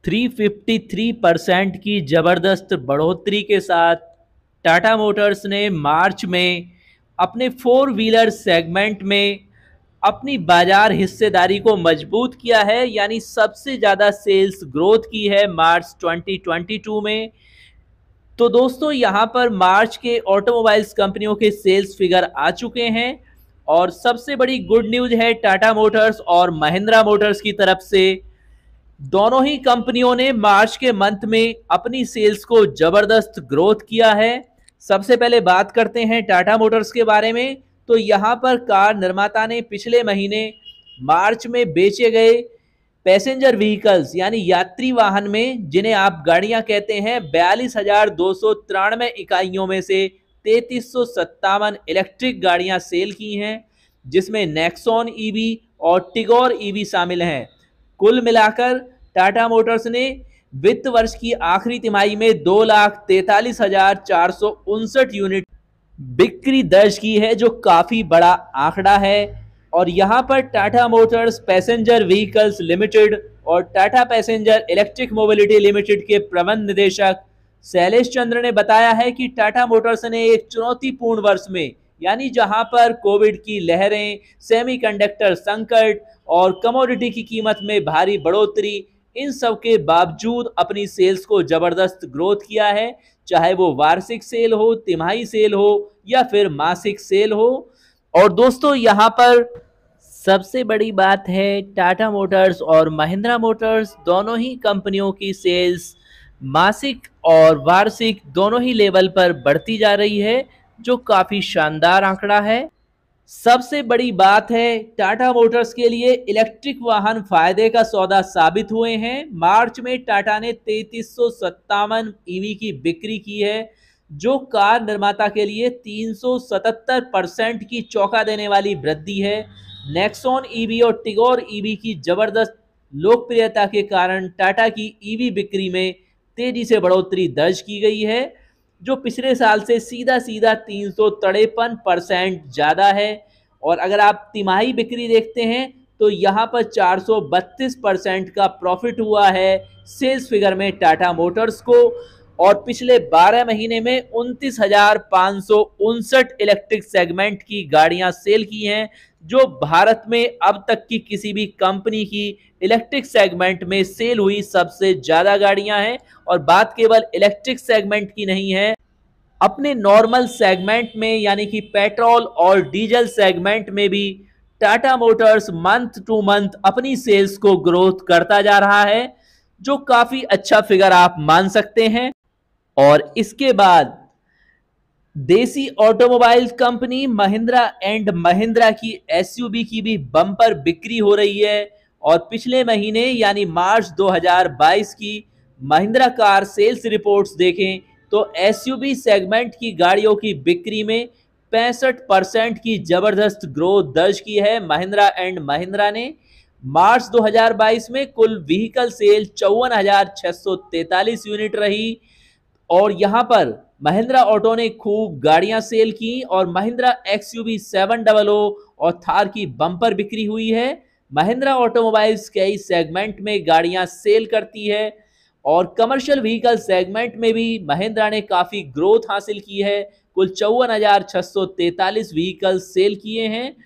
353% की ज़बरदस्त बढ़ोतरी के साथ टाटा मोटर्स ने मार्च में अपने फोर व्हीलर सेगमेंट में अपनी बाजार हिस्सेदारी को मजबूत किया है, यानी सबसे ज़्यादा सेल्स ग्रोथ की है मार्च 2022 में। तो दोस्तों यहाँ पर मार्च के ऑटोमोबाइल्स कंपनियों के सेल्स फिगर आ चुके हैं और सबसे बड़ी गुड न्यूज़ है टाटा मोटर्स और महिंद्रा मोटर्स की तरफ से। दोनों ही कंपनियों ने मार्च के मंथ में अपनी सेल्स को जबरदस्त ग्रोथ किया है। सबसे पहले बात करते हैं टाटा मोटर्स के बारे में। तो यहाँ पर कार निर्माता ने पिछले महीने मार्च में बेचे गए पैसेंजर व्हीकल्स यानी यात्री वाहन में, जिन्हें आप गाड़ियां कहते हैं, 42,293 इकाइयों में से 3,357 इलेक्ट्रिक गाड़ियां सेल की हैं, जिसमें नेक्सॉन ईवी और टिगोर ईवी शामिल हैं। कुल मिलाकर टाटा मोटर्स ने वित्त वर्ष की आखिरी तिमाही में 2,43,459 यूनिट बिक्री दर्ज की है, जो काफी बड़ा आंकड़ा है। और यहां पर Tata motors passenger vehicles limited और Tata passenger electric mobility limited के प्रबंध निदेशक शैलेश चंद्र ने बताया है कि टाटा मोटर्स ने एक चुनौतीपूर्ण वर्ष में, यानी जहां पर कोविड की लहरें, सेमीकंडक्टर संकट और कमोडिटी की कीमत में भारी बढ़ोतरी, इन सब के बावजूद अपनी सेल्स को जबरदस्त ग्रोथ किया है, चाहे वो वार्षिक सेल हो, तिमाही सेल हो या फिर मासिक सेल हो। और दोस्तों यहाँ पर सबसे बड़ी बात है, टाटा मोटर्स और महिंद्रा मोटर्स दोनों ही कंपनियों की सेल्स मासिक और वार्षिक दोनों ही लेवल पर बढ़ती जा रही है, जो काफी शानदार आंकड़ा है। सबसे बड़ी बात है, टाटा मोटर्स के लिए इलेक्ट्रिक वाहन फायदे का सौदा साबित हुए हैं। मार्च में टाटा ने 3,357 ईवी की बिक्री की है, जो कार निर्माता के लिए 377% की चौंका देने वाली वृद्धि है। नेक्सॉन ईवी और टिगोर ईवी की जबरदस्त लोकप्रियता के कारण टाटा की ईवी बिक्री में तेजी से बढ़ोतरी दर्ज की गई है, जो पिछले साल से सीधा 353% ज़्यादा है। और अगर आप तिमाही बिक्री देखते हैं तो यहाँ पर 432% का प्रॉफिट हुआ है सेल्स फिगर में टाटा मोटर्स को। और पिछले 12 महीने में 29,559 इलेक्ट्रिक सेगमेंट की गाड़ियां सेल की हैं, जो भारत में अब तक की किसी भी कंपनी की इलेक्ट्रिक सेगमेंट में सेल हुई सबसे ज़्यादा गाड़ियां हैं। और बात केवल इलेक्ट्रिक सेगमेंट की नहीं है, अपने नॉर्मल सेगमेंट में यानी कि पेट्रोल और डीजल सेगमेंट में भी Tata Motors month two month अपनी सेल्स को ग्रोथ करता जा रहा है, जो काफ़ी अच्छा फिगर आप मान सकते हैं। और इसके बाद देसी automobile company Mahindra and Mahindra की एसयूवी की भी बम्पर बिक्री हो रही है। और पिछले महीने यानी मार्च 2022 की महिंद्रा कार सेल्स रिपोर्ट्स देखें तो एसयूवी सेगमेंट की गाड़ियों की बिक्री में 65% की जबरदस्त ग्रोथ दर्ज की है महिंद्रा एंड महिंद्रा ने। मार्च 2022 में कुल व्हीकल सेल 54,643 यूनिट रही। और यहां पर महिंद्रा ऑटो ने खूब गाड़ियां सेल की और महिंद्रा एक्सयूवी 700 और थार की बम्पर बिक्री हुई है। महिंद्रा ऑटोमोबाइल्स कई सेगमेंट में गाड़ियां सेल करती है और कमर्शियल व्हीकल सेगमेंट में भी महिंद्रा ने काफ़ी ग्रोथ हासिल की है। कुल 54,643 व्हीकल सेल किए हैं।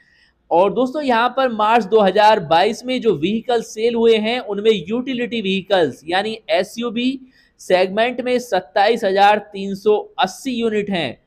और दोस्तों यहाँ पर मार्च 2022 में जो व्हीकल सेल हुए हैं उनमें यूटिलिटी व्हीकल्स यानी एसयूवी सेगमेंट में 27,380 यूनिट हैं।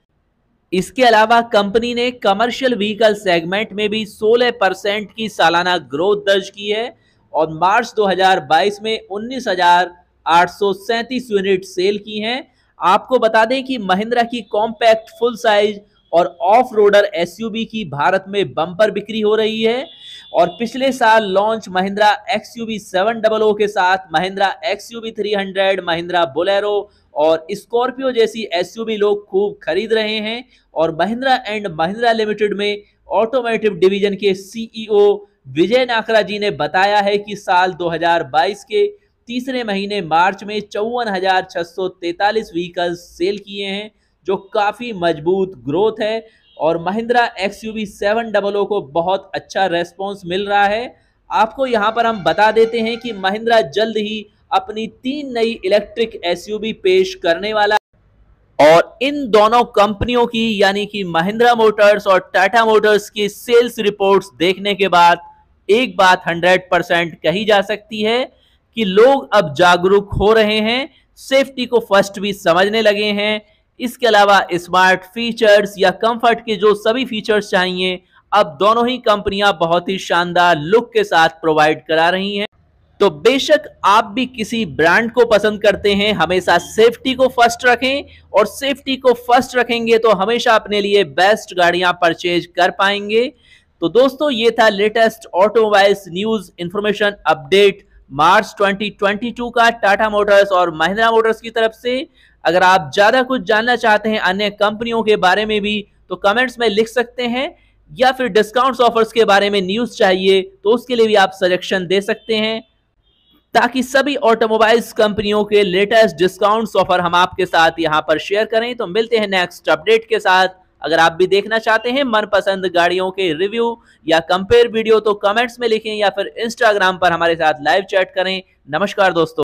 इसके अलावा कंपनी ने कमर्शियल व्हीकल सेगमेंट में भी 16% की सालाना ग्रोथ दर्ज की है और मार्च 2022 में 19,837 यूनिट सेल की हैं। आपको बता दें कि महिंद्रा की कॉम्पैक्ट फुल साइज और ऑफ रोडर एसयूवी की भारत में बम्पर बिक्री हो रही है। और पिछले साल लॉन्च महिंद्रा एक्सयूवी 700 के साथ महिंद्रा एक्सयूवी 300, महिंद्रा बोलेरो और स्कॉर्पियो जैसी एसयूवी लोग खूब खरीद रहे हैं। और महिंद्रा एंड महिंद्रा लिमिटेड में ऑटोमोटिव डिवीजन के सीईओ विजय नाकरा जी ने बताया है कि साल 2022 के तीसरे महीने मार्च में 54,643 व्हीकल्स सेल किए हैं, जो काफ़ी मजबूत ग्रोथ है। और महिंद्रा एक्सयूवी 700 को बहुत अच्छा रेस्पॉन्स मिल रहा है। आपको यहाँ पर हम बता देते हैं कि महिंद्रा जल्द ही अपनी 3 नई इलेक्ट्रिक एसयूवी पेश करने वाला है। और इन दोनों कंपनियों की यानी कि महिंद्रा मोटर्स और टाटा मोटर्स की सेल्स रिपोर्ट्स देखने के बाद एक बात 100% कही जा सकती है कि लोग अब जागरूक हो रहे हैं, सेफ्टी को फर्स्ट भी समझने लगे हैं। इसके अलावा स्मार्ट फीचर्स या कंफर्ट के जो सभी फीचर्स चाहिए अब दोनों ही कंपनियां बहुत ही शानदार लुक के साथ प्रोवाइड करा रही हैं। तो बेशक आप भी किसी ब्रांड को पसंद करते हैं, हमेशा सेफ्टी को फर्स्ट रखें, और सेफ्टी को फर्स्ट रखेंगे तो हमेशा अपने लिए बेस्ट गाड़ियां परचेज कर पाएंगे। तो दोस्तों ये था latest automobiles news information update March 2022 का टाटा मोटर्स और महिंद्रा मोटर्स की तरफ से। अगर आप ज्यादा कुछ जानना चाहते हैं अन्य कंपनियों के बारे में भी तो कमेंट्स में लिख सकते हैं, या फिर डिस्काउंट्स ऑफर्स के बारे में न्यूज चाहिए तो उसके लिए भी आप सजेशन दे सकते हैं, ताकि सभी ऑटोमोबाइल्स कंपनियों के लेटेस्ट डिस्काउंट्स ऑफर हम आपके साथ यहां पर शेयर करें। तो मिलते हैं नेक्स्ट अपडेट के साथ। अगर आप भी देखना चाहते हैं मनपसंद गाड़ियों के रिव्यू या कंपेयर वीडियो तो कमेंट्स में लिखें या फिर इंस्टाग्राम पर हमारे साथ लाइव चैट करें। नमस्कार दोस्तों।